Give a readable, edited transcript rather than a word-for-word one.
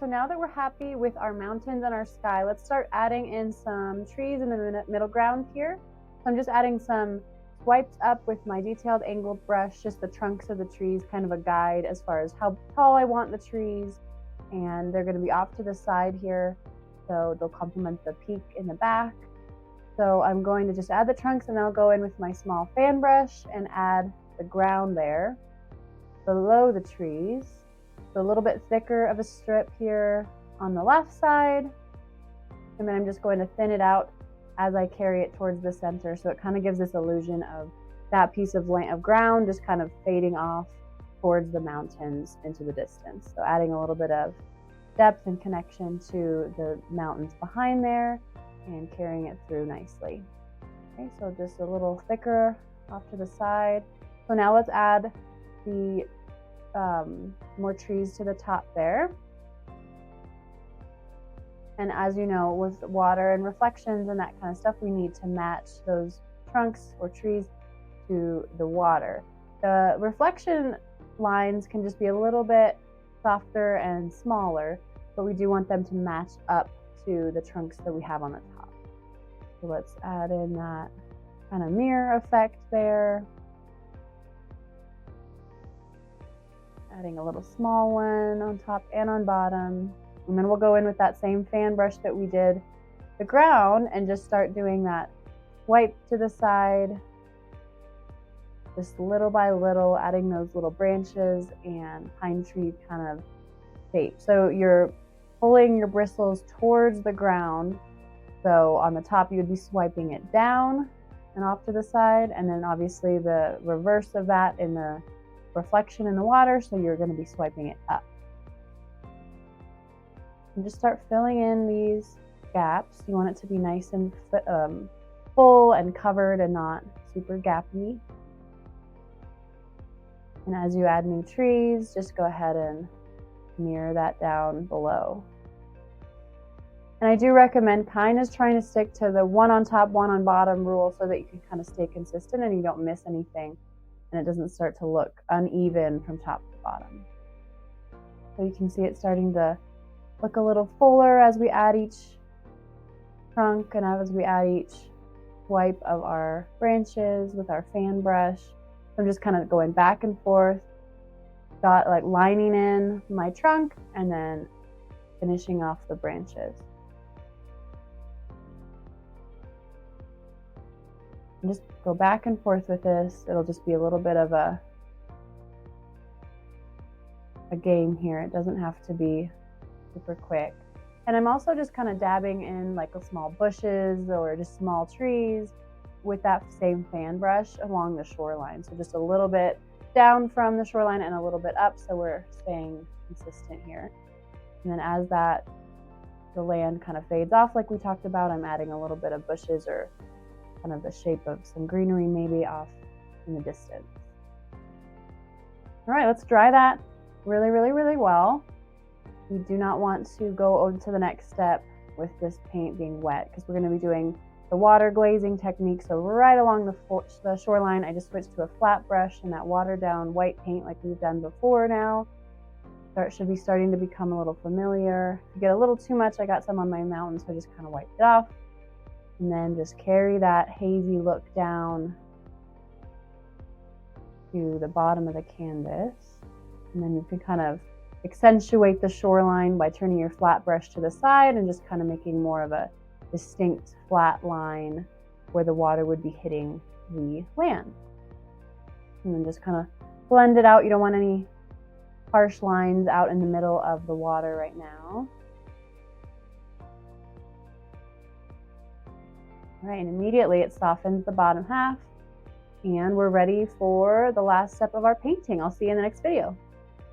so now that we're happy with our mountains and our sky, let's start adding in some trees in the middle ground here. So I'm just adding some swipes up with my detailed angled brush, just the trunks of the trees, kind of a guide as far as how tall I want the trees. And they're going to be off to the side here, so they'll complement the peak in the back. So I'm going to just add the trunks, and then I'll go in with my small fan brush and add the ground there below the trees. So a little bit thicker of a strip here on the left side, and then I'm just going to thin it out as I carry it towards the center, so it kind of gives this illusion of that piece of ground just kind of fading off towards the mountains into the distance. So adding a little bit of depth and connection to the mountains behind there and carrying it through nicely. Okay, so just a little thicker off to the side. So now let's add the more trees to the top there. And as you know, with water and reflections and that kind of stuff, we need to match those trunks or trees to the water. The reflection lines can just be a little bit softer and smaller, but we do want them to match up to the trunks that we have on the top. So let's add in that kind of mirror effect there. Adding a little small one on top and on bottom. And then we'll go in with that same fan brush that we did the ground and just start doing that swipe to the side, just little by little, adding those little branches and pine tree kind of shape. So you're pulling your bristles towards the ground. So on the top, you would be swiping it down and off to the side, and then obviously the reverse of that in the reflection in the water, so you're going to be swiping it up. And just start filling in these gaps. You want it to be nice and full and covered and not super gappy. And as you add new trees, just go ahead and mirror that down below. And I do recommend kind of trying to stick to the one on top, one on bottom rule so that you can kind of stay consistent and you don't miss anything, and it doesn't start to look uneven from top to bottom. So you can see it starting to look a little fuller as we add each trunk and as we add each swipe of our branches with our fan brush. So I'm just kind of going back and forth, lining in my trunk and then finishing off the branches. And just go back and forth with this. It'll just be a little bit of a game here. It doesn't have to be super quick. And I'm also just kind of dabbing in like small bushes or just small trees with that same fan brush along the shoreline. So just a little bit down from the shoreline and a little bit up, so we're staying consistent here. And then as the land kind of fades off like we talked about, I'm adding a little bit of bushes or kind of the shape of some greenery maybe off in the distance. All right, let's dry that really, really, really well. We do not want to go on to the next step with this paint being wet because we're going to be doing the water glazing technique. So right along the shoreline, I just switched to a flat brush and that watered down white paint like we've done before now. So it should be starting to become a little familiar. If you get a little too much, I got some on my mountain, so I just kind of wiped it off. And then just carry that hazy look down to the bottom of the canvas. And then you can kind of accentuate the shoreline by turning your flat brush to the side and just kind of making more of a distinct flat line where the water would be hitting the land. And then just kind of blend it out. You don't want any harsh lines out in the middle of the water right now. All right, and immediately it softens the bottom half, and we're ready for the last step of our painting. I'll see you in the next video.